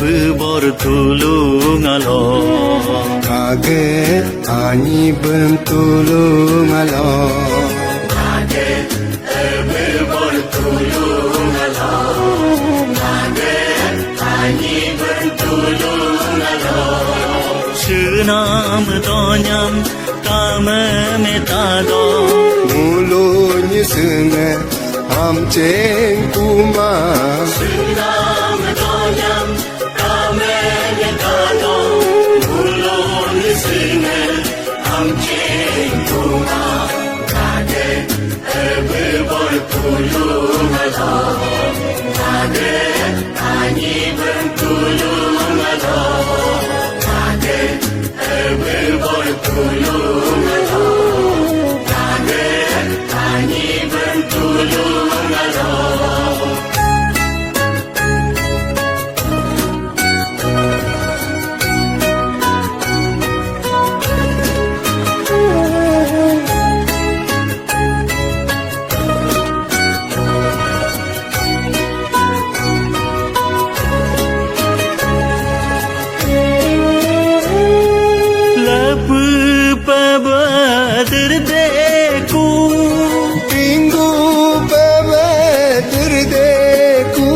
bertulung Allah Kaget ani bertulung Allah Kaget bertulung Allah Kaget ani bertulung Allah Senam tonyam tame metado Mulutnya sengat hamceng kumah Senam tonyam tame metado Mulutnya sengat hamceng kumah Kaget bertulung Allah Kaget ani bertulung Allah Kaget bertulung Allah Kaget ani bertulung Allah Terdeku Minggu bebe terdeku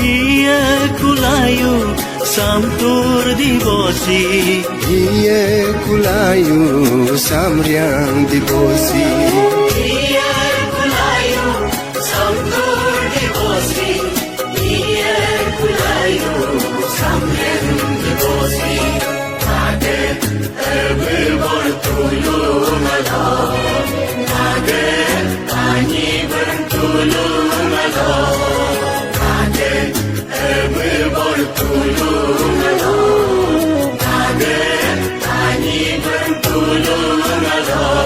Ia kulayu samtur dibosi Ia kulayu samriang dibosi Ia kulayu samtur dibosi Ia kulayu samriang dibosi Kaget bertulung Allah Kaget ani bertulung Allah Kaget bertulung Allah Kaget ani bertulung Allah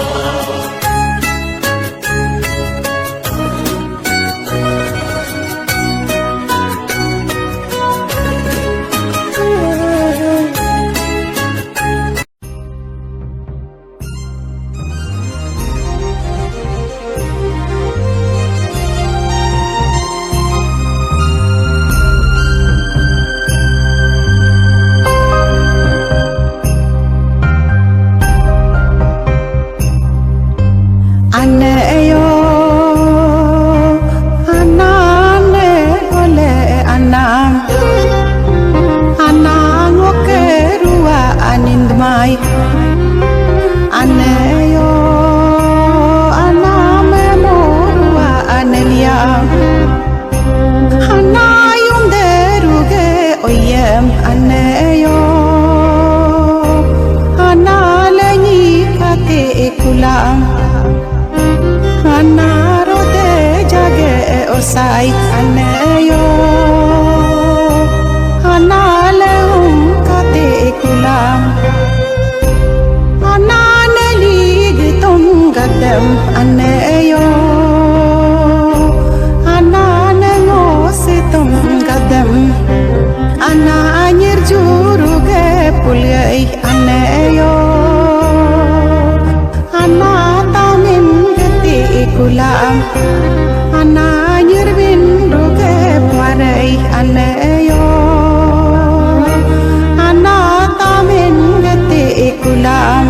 Sai aneyo analehum kate kulam anane lig tum gadam aneyo anane ngose tum gadam ana anyer juru ge pulyai aneyo ana tamin gati kulam ana nyirwinduge parai aneyo ana tamin gati kulam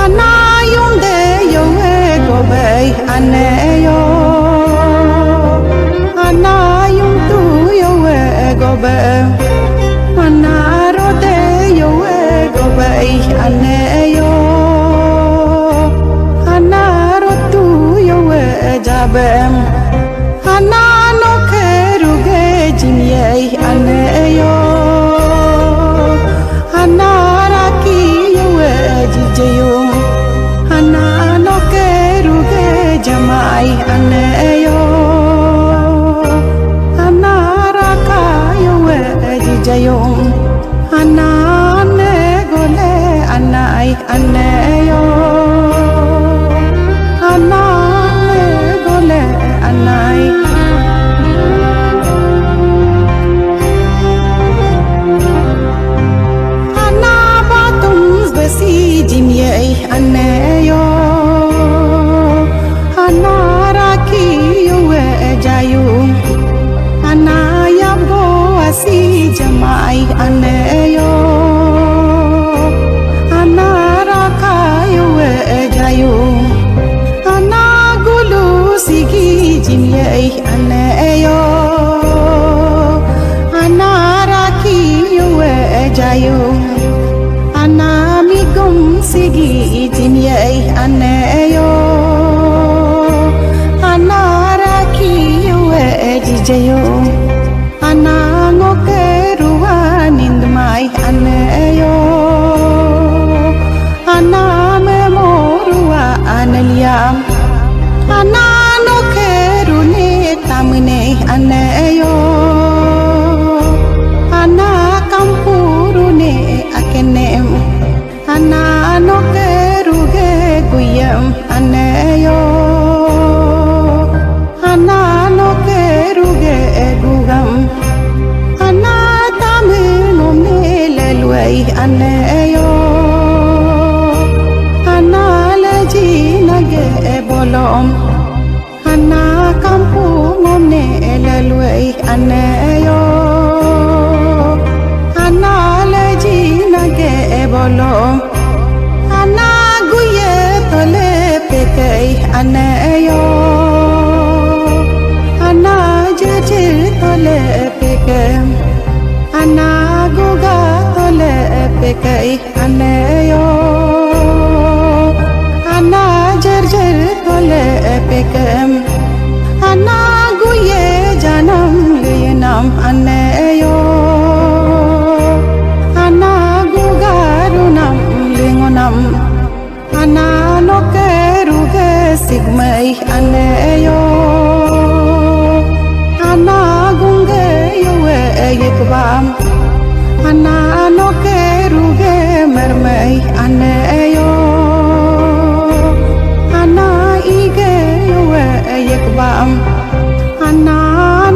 ana yunde yowe gobei aneyo ana yuntu yowe gobe ana rode yowe gobei aneyo ana rotu yowe jabem ana no keruge jinyei aneyo ana raki yowe jijeyum ana no keruge jamai aneyo ana raka yowe jijeyum ana ne gole anai aneyo ana ne gole jinye anayo anaraki yuwe jayo anamigum sigi jinye anayo anaraki yuwe jijayo anangokeruwa nindmai anayo aname moruwa analyam anano kerune tamne anayo ana kampurune akenem anano keruge guyam anayo anano keruge gugam ana tamno melelwai anayo analaji nage bolom ana kampung omne elalwai anayo analaji nage bolom ana guye tole pekai anayo ana jeje tole pekai ana guga tole pekai anayo ana jarjar tole pekem ana guye janam leyenam anayo ana gugarunam lengonam ana nokeruge sigmai anayo ana gunge yuwe yekbam ana nokeruge mermai anayo ana ige yuwe yekbam ana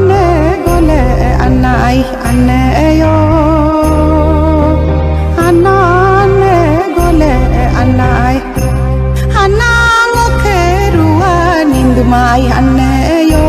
ne gole anai anayo ana ne gole anai ana ngokeruwa nindmai anayo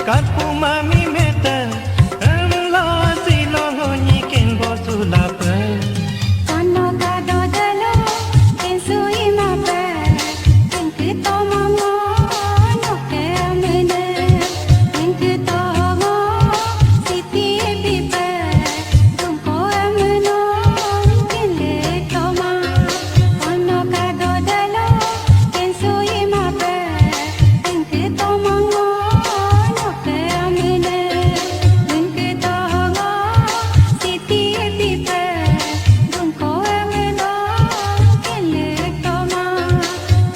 Katku mami meta Lo silong nyikin bosulapa Kono kado dalo Kensui mape Kengke tomongo Noke amene Kengke tomo Siti epipe Tungko ameno Kele toma Kono kado dalo Kensui mape Kengke tomongo Noke amene Kengke tomo Siti epipe Tungko ameno Kele toma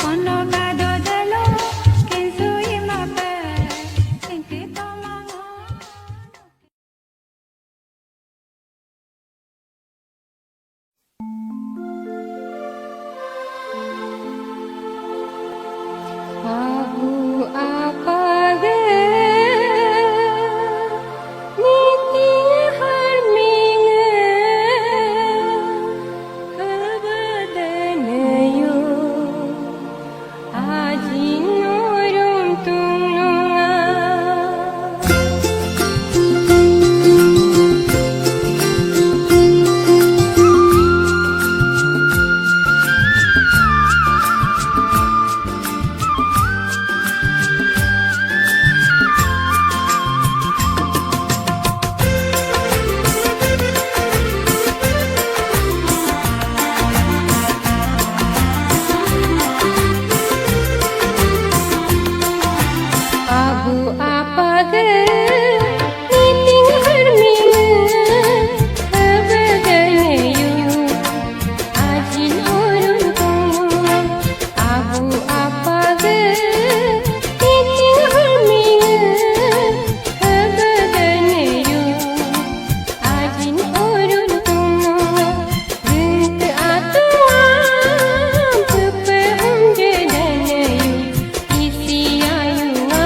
Kono kado dalo Kensui mape Kengke tomongo Abu apage niti harminge kabadanayo ajin orum tununga Abu apage niting harminge kabadanayo ajin orum tununga Abu apage niting harminge kabadanayo ajin orum tununga Gente atuam pepe umjedanayo isi ayunga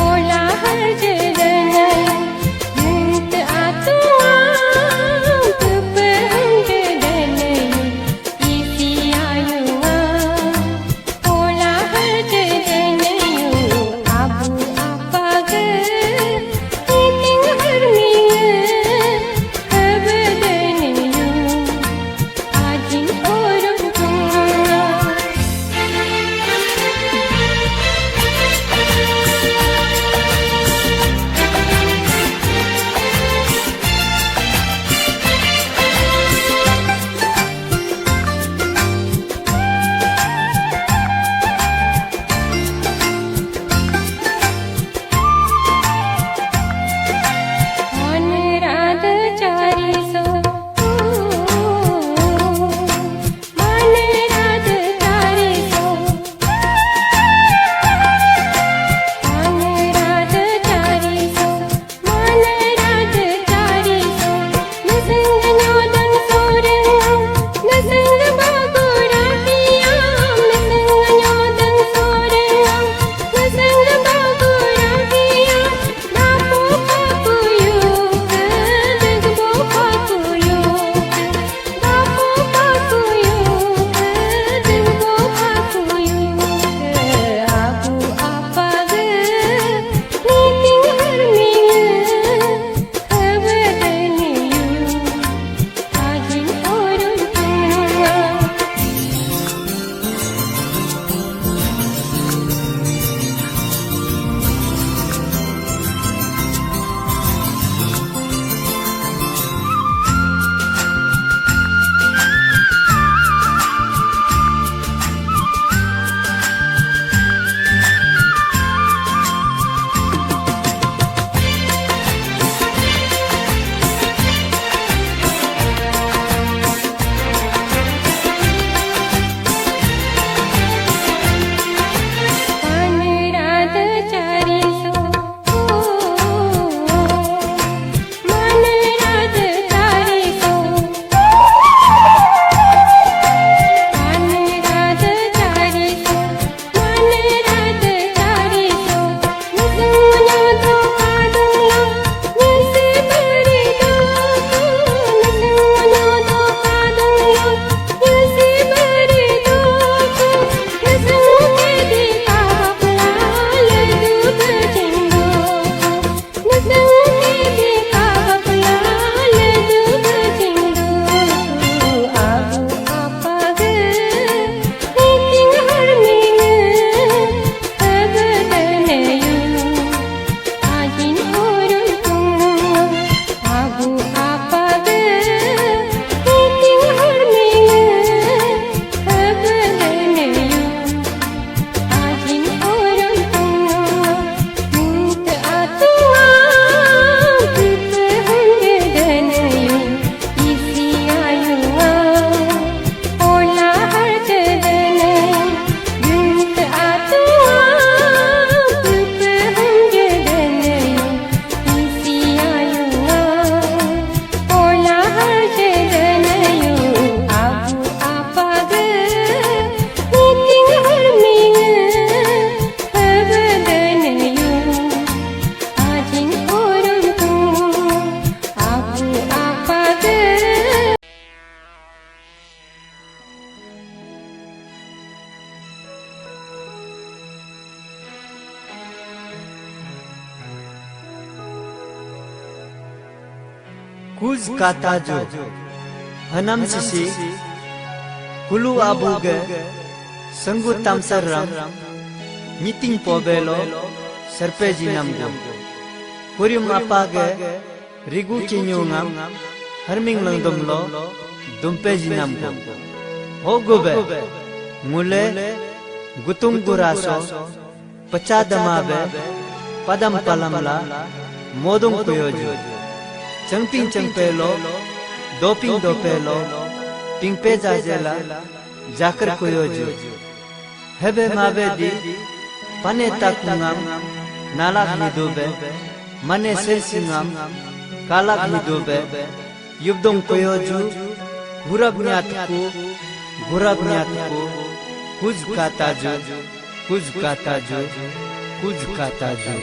olah harje kuz kata jo hanam sisi kulu abuge sanggu tamsaram meeting pobelo sarpeji namgo kurium apage rigu kinyungam harming langdomlo dumpeji namgo hogobe mule gutum guraso pachadamabe padam palamla modung kuyoju changping changpelo doping dopelo pingpe jajela jakar kuyoju hebe mabedi pane takungam nalak midube mane selsingam kalak midube yubdong kuyoju gurab nyatku kuj kataju kuj kataju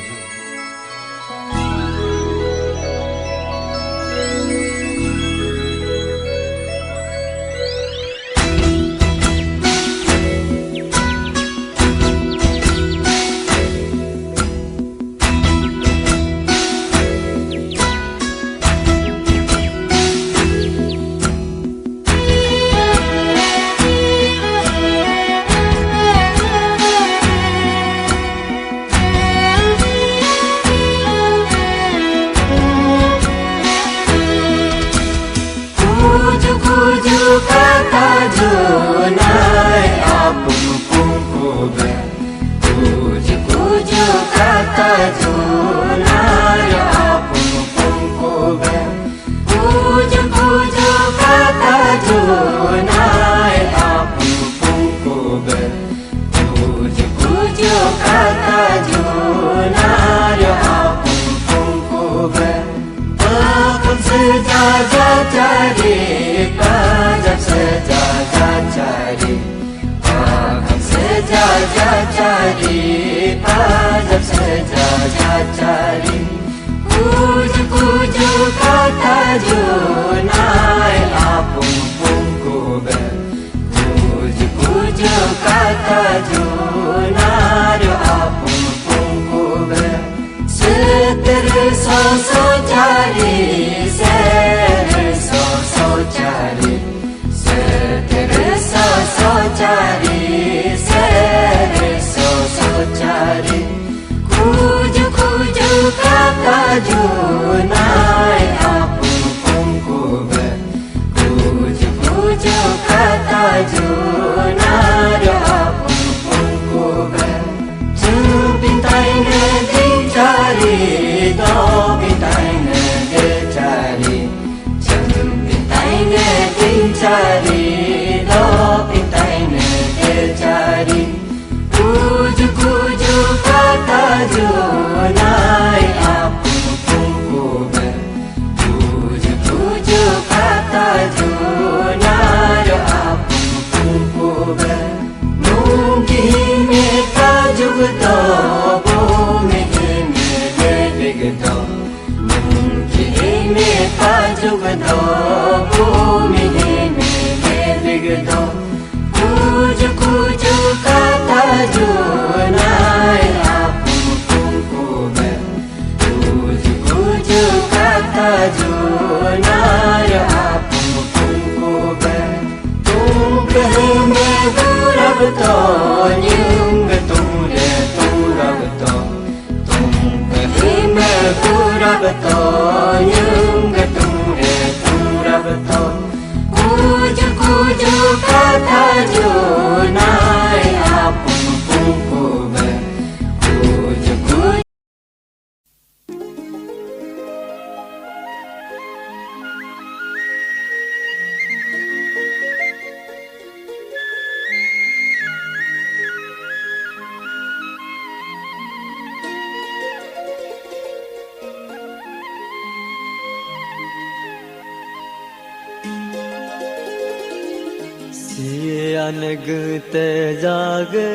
अनगते जागे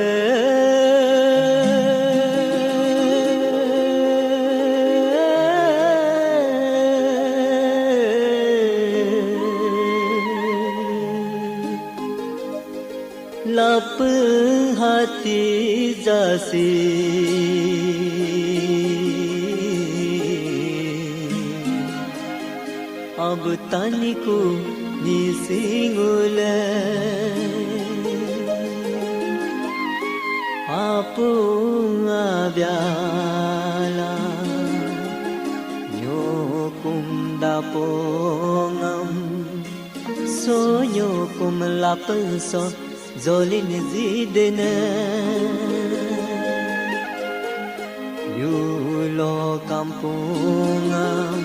लप हाथी जासी अब तनिको निसिंगुले आपो abyala nyo kumda pongam so nyo kum lapso zolin zidene yu lo kampungam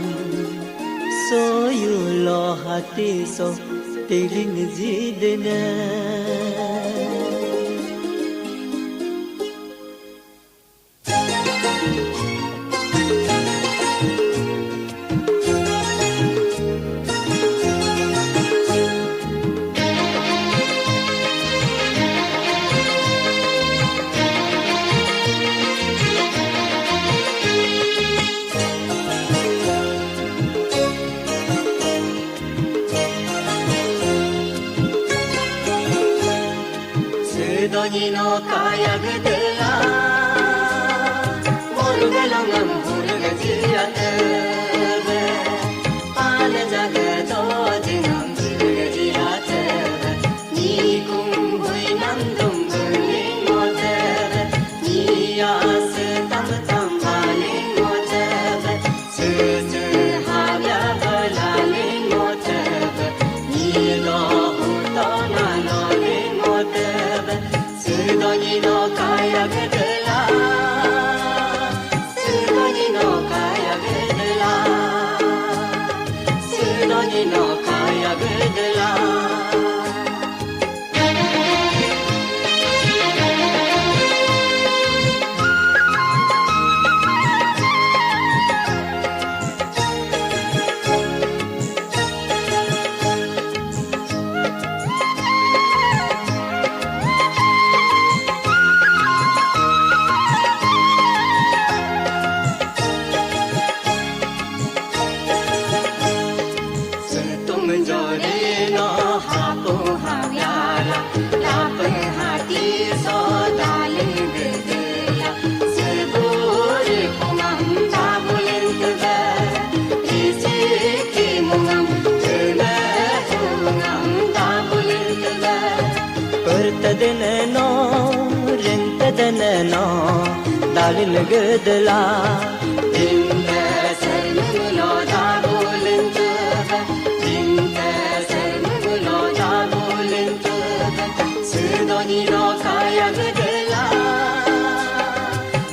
so yu lo hati so tilin zidene Sedoni no kaya gedela Morgalangam burgajiyatebe Pala jagato jinam burgajiyatebe Nikum huinam dumburling motebe Niyas tam tam baling motebe Sese habya balaling motebe Nilo utona noling motebe Sedoni no kaya gedela Sedoni no kaya gedela Sedoni no kaya gedela Pertadeno rentadeno dalil gedela Dinle sermulo da bulintebe Dinle sermulo da bulintebe Sedoni no kaya gedela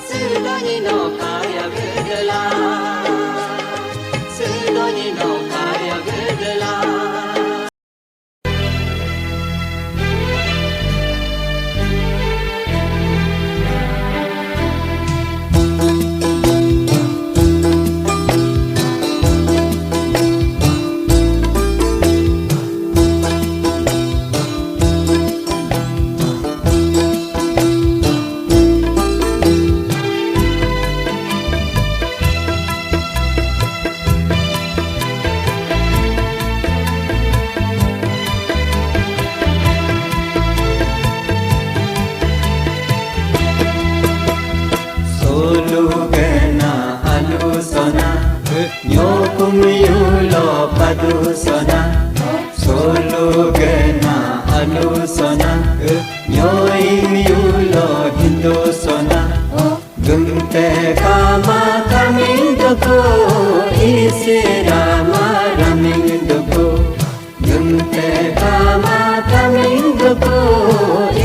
Sedoni no kaya gedela Sedoni no kaya gedela Nyokumulo padusona solo gena alusona nyoimiulo hindusona gumte kama kamindoko isirama ramindoko gumte kama kamindoko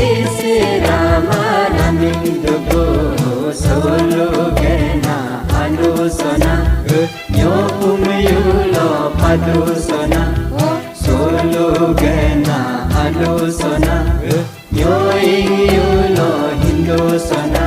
isirama ramindoko solo gena alusona Nyokumulo padusona solo gena alusona nyoimiulo hindusona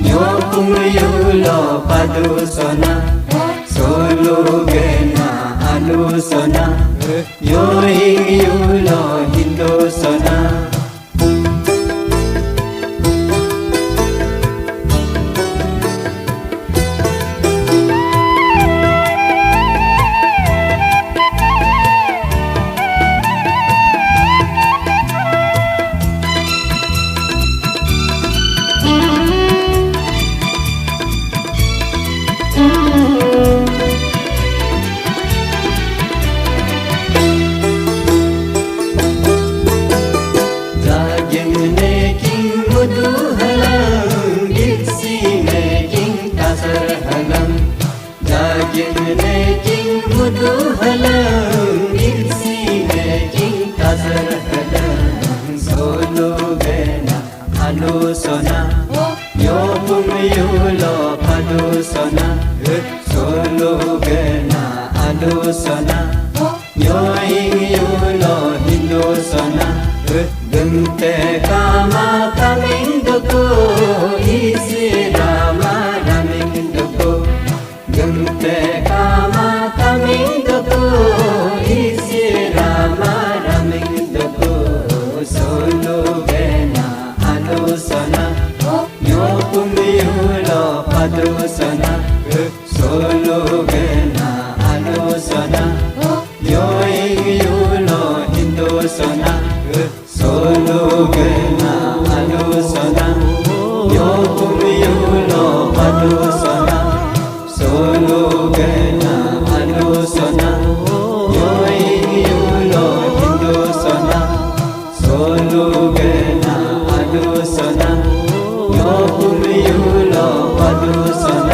Nyo pumuyulo padusona Solo gena alusona Nyo hingiyulo hindosona Sona yo pumiyulo padusona solo gena alusona yo hingiyulo hindosona gente kama kamindoko isi rama ramindoko gente kama kamindoko isi rama ramindoko solo gena alusona nyo pumiyulo padusona solo gena alusona nyo hingiyulo hindosona solo gena alusona nyo pumiyulo padusona solo gena alusona nyo hingiyulo hindosona solo gena alusona yo pumiyulo padusona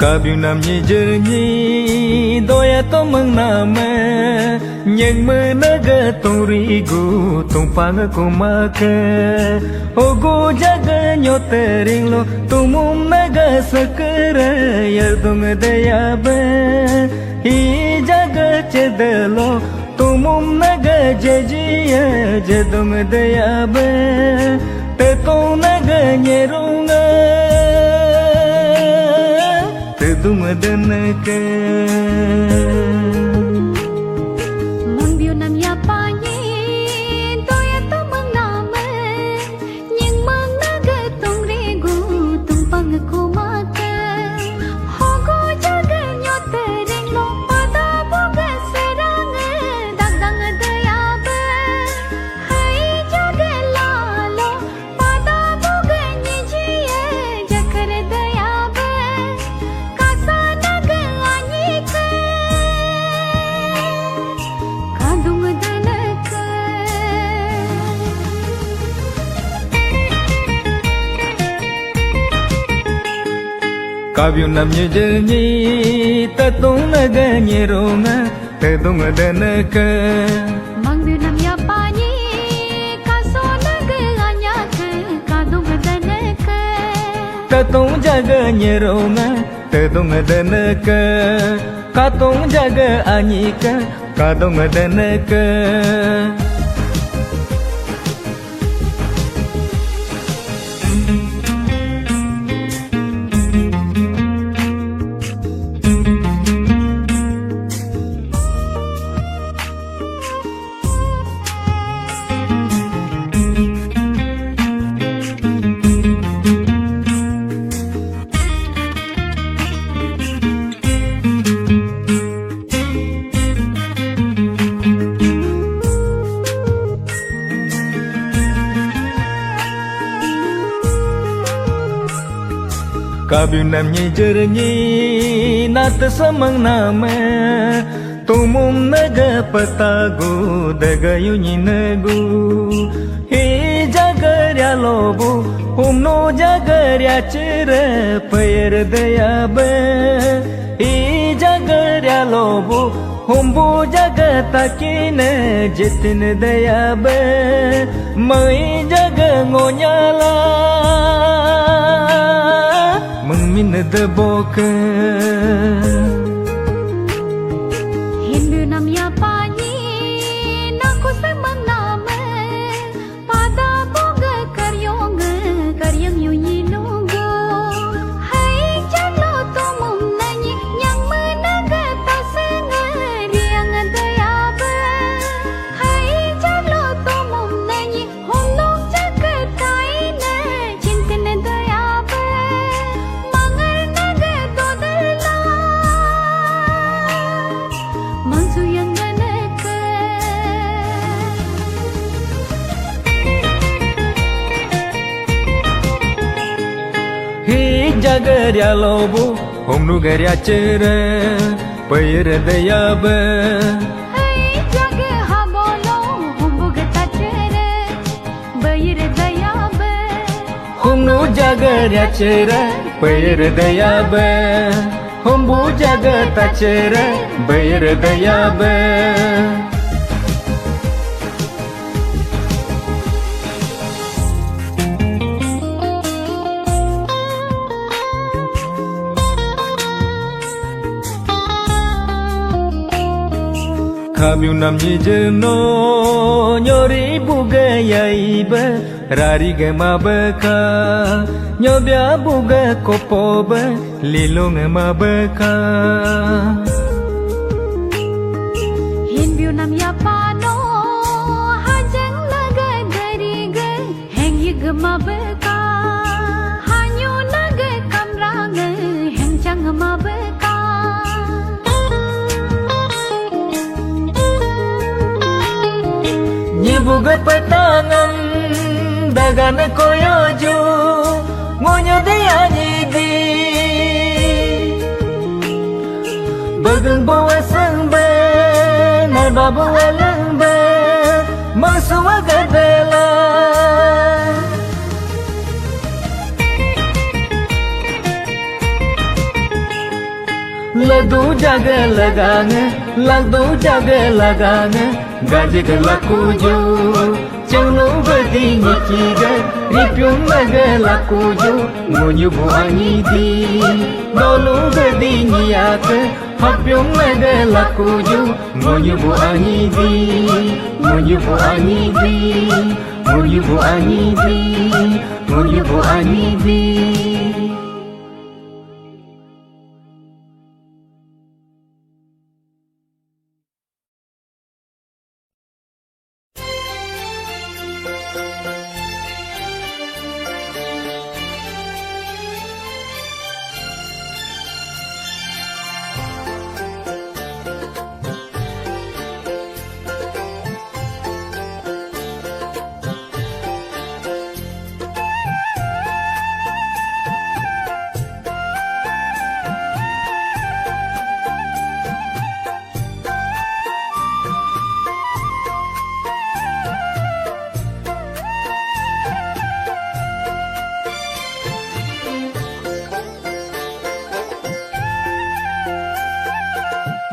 Kabiu nam nhi jerni doya to mang nama Nyeng menaga tong rigu tong pang kumaka Ogo jaga nyotering lo tumum naga sakara yardung dayaba I jaga cedelo tumum naga jajiya jadung dayaba Tetong naga nyerunga Tedung danaka Mangbiu nam ya pani Doya to mang nama Nyeng mang naga tong rigu Tung pang kumaka Hogo jaga nyotering lo Pada boga serang Dagdang dayaba Hai jaga lalo Pada boga nyijiya Jakar dayaba Kasa naga anyika Kadung danaka Kabiu nam nhi jerni tatung naga nyerunga Tedung danaka Mangbiu nam ya pani Kaso naga anyaka Kadung danaka Tatung jaga nyerunga Tedung danaka Katung jaga anyika Kadung danaka Kabiu nam nhi jerni nat samang nama Tumum naga patagu dagayu nyi nagu Hi jagarya lobu humno jagarya cera payar dayaba Hi jagarya lobu humbu jagatakine jitin dayaba Mai jaga ngonyala Mengmin deboka Hindu nam ya pani Naku samang nama Pada boga karyonga Karyang yunyi nunggu Hai jalo tumum nanyi Yang menaga tasenga Riang dayaba Hai jalo tumum nanyi Huluk jaga taina Cintin dayaba Mangar naga dodala Mangsu yang ganaka Hi jagarya lobu humnu garya cera payar dayaba Hai jaga habolo humbuga tacere Bayir dayaba Humnu jagarya cera payar dayaba Humbu jaga tacera bayar dayaba Kabiu nam nhi jerno nyori buga yaiba Rari gema beka nyobya buga kopoba Lilong ma beka Hinbiu nam ya pano Hajang naga dariga Heng yigma beka Hanyu naga kamranga Heng chang ma beka Nyibuga petangam dagan koyoju Ngonyo daya nyidi Bagang bawa sangba Nai babu walangba Mangsuwa gadela Ladu jaga lagang, ladu jaga lagang, gajik laku ju. Chulu berdini kiga, ripium naga laku ju. Munyu buangi di, dolu berdini aka. Hapium naga laku ju. Munyu buangi di, munyu buangi di, munyu buangi di, munyu buangi di.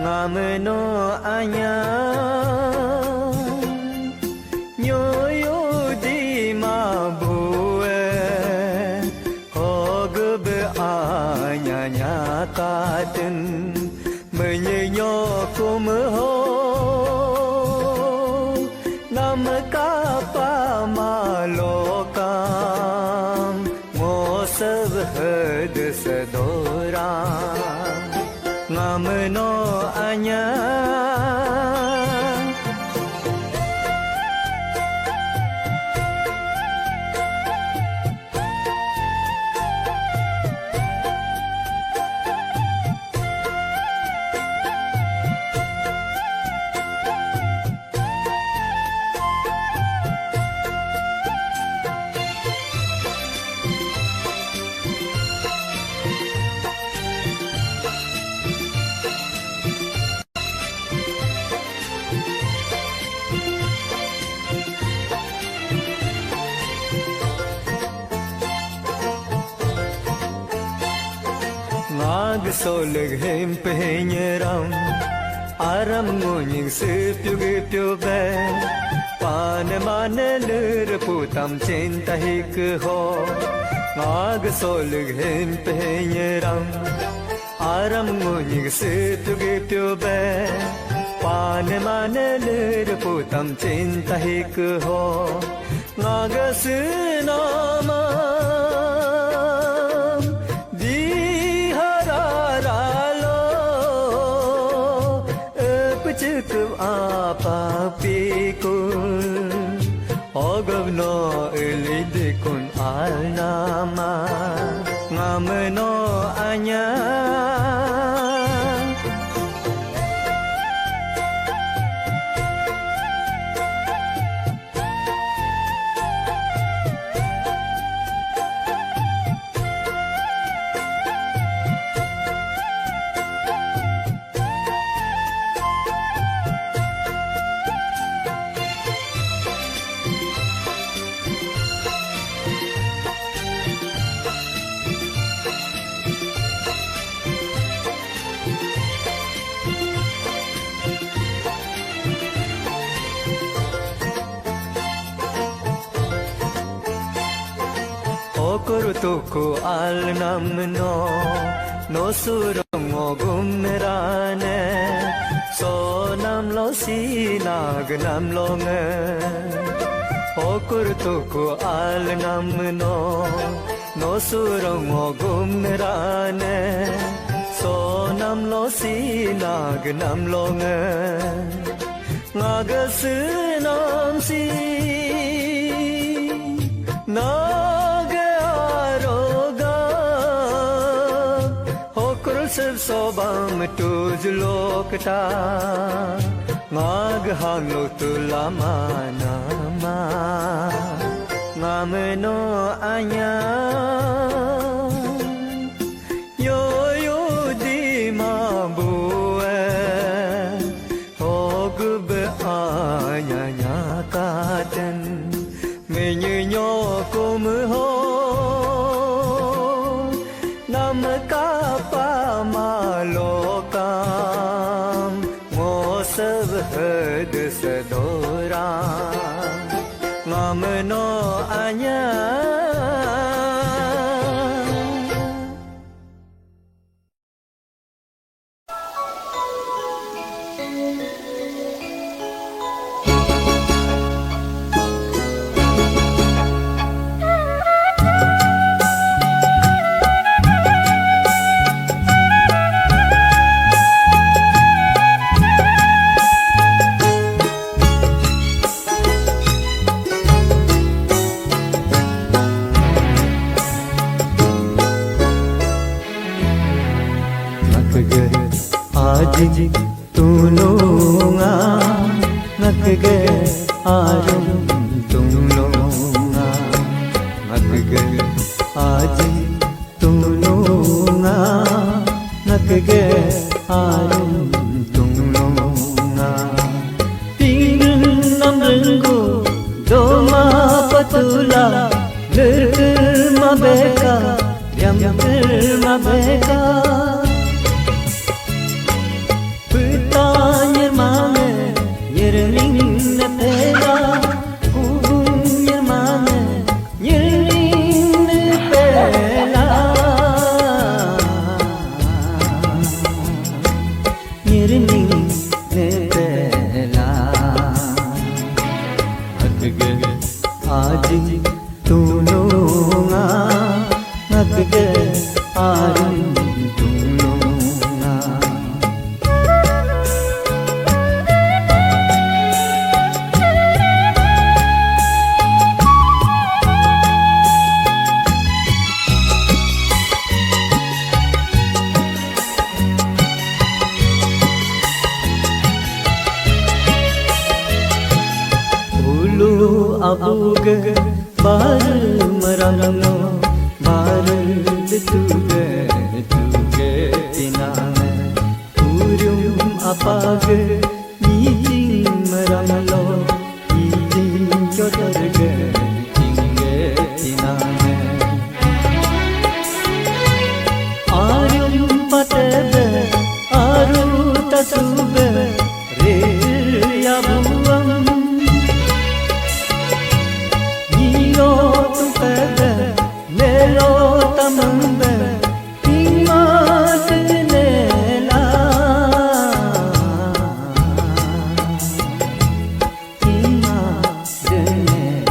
Ngamno anya nyoyo di mabue hogb anya nyakaten menyenyo kumho nam kapa malokam mosav had sadora ngamno anya Ngag soleg hem penyeram aram ngunying sepyuge pyobe pan manelur putam cinta hik ho Ngag soleg hem penyeram aram ngunying sepyuge pyobe pan manelur putam cinta hik ho Ngag sinama apa pikul ogavno elidikun alnama ngamno anya Kurutuku al namno no surongo gumrane so namlo si nag namlo nge o kurutuku al namno no surongo gumrane so namlo si nag namlo nge ngagas nam si na Sobam tuz lokta Mag hanglo tulama nama Ngamno anya Yo yo di mabue Hogb anya nyakaten Menyenyo kumho Nam kapa malok आज तुनोंगा ngak ge arum तुनोंगा ngak ge आज तुनोंगा ngak ge arum तुनोंगा तीन नंबरंगो doma patula lerma beka yam lerma beka petanya mame yerning na pera kubunya mame yerning na pera yerning na pera आज तुनोंगा ngak ge arum तुनोंगा ulu abuge bar marano bar tuge tuge tinane urum apage nijing marano nijing chodarge tinge tinane arum patebe aru tasube re yabuam Yo tu pede melo tamambe imat nela imat nela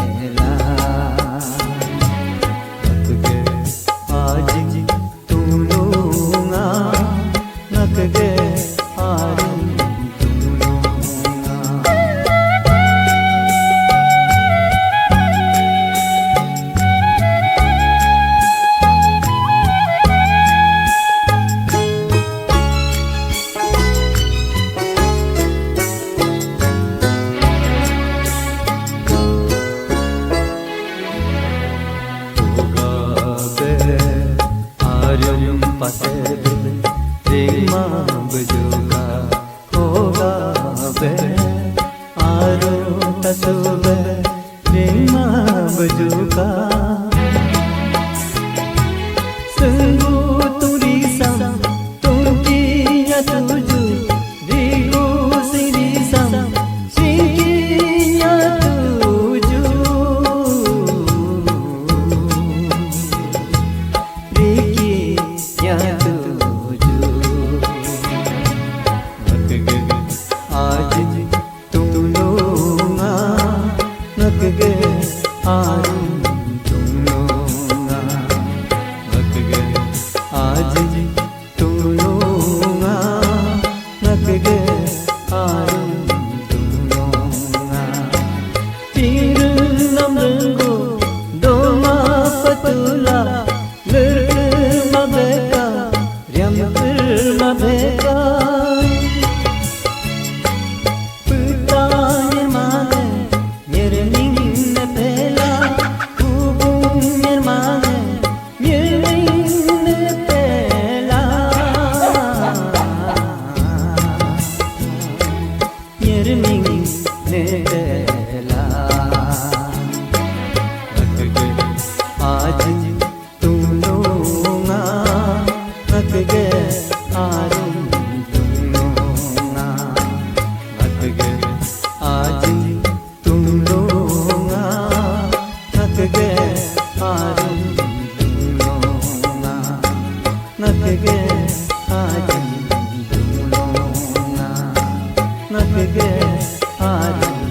ngak ge aaj तुनोंगा ngak ge arum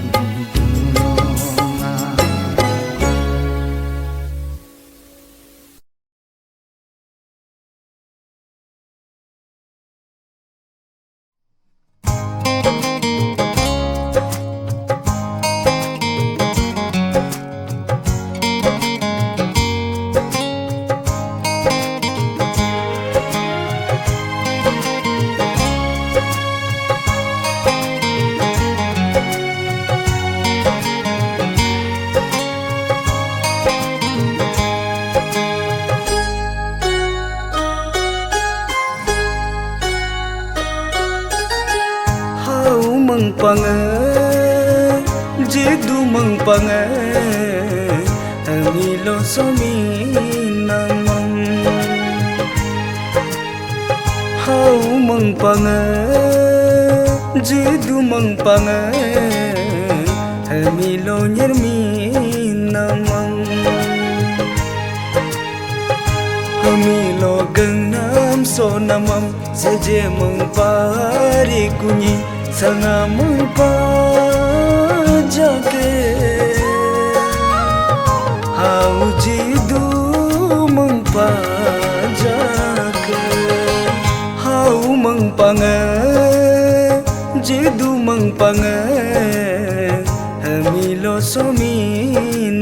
pange jidu mang pange amilo somi namang hau mang pange jidu mang pange amilo nyermi namang amilo gangnam so namam seje mang pari kunyi sanga mang pa jake hau jidu mang pa jake hau mang pange jidu mang pange amilo somi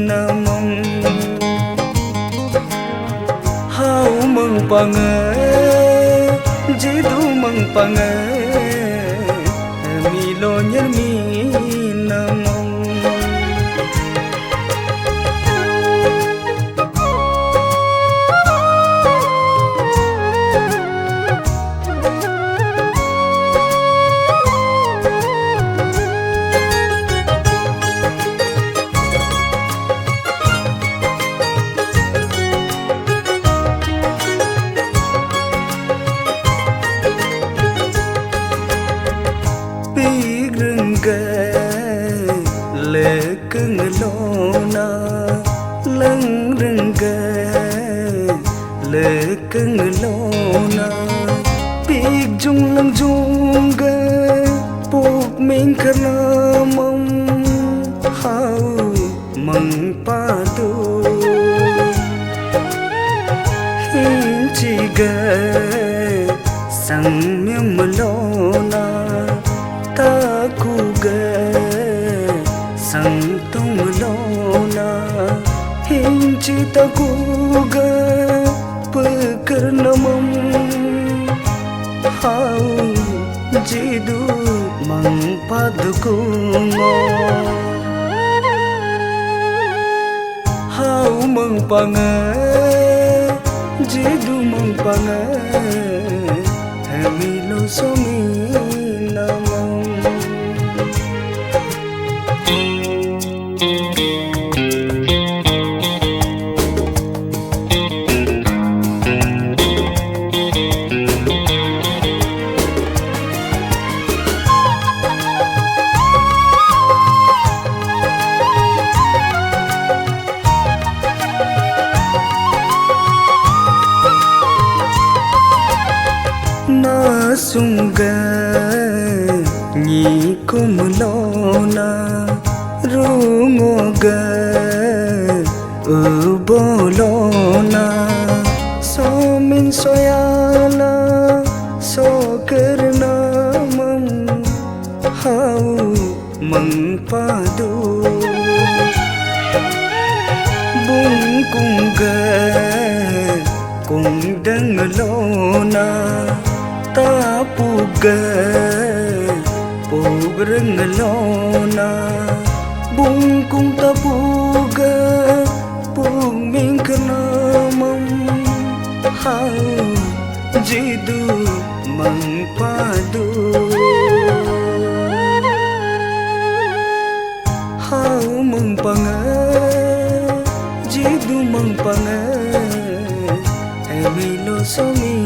namam hau mang pange jidu mang pange amilo nyermi namam lekeng lona leng rengge lekeng lona pik jung lang jung ge pok ming kana mong hau mang pa tu hin chi ge sang myam lona ta ku ge sang tung lona hinci takuga pekar namam hau jidu mang padukungo hau mang pange jidu mang pange amilo somi namam na sunga ni kumlona rungoga ubolona somin soyala sokerna mam hau mang padu bung kunga kung dang lona ta puga pugreng lona bung kung ta puga pung ming kana mam hau jidu mang padu hau mang pange jidu mang pange amilo somi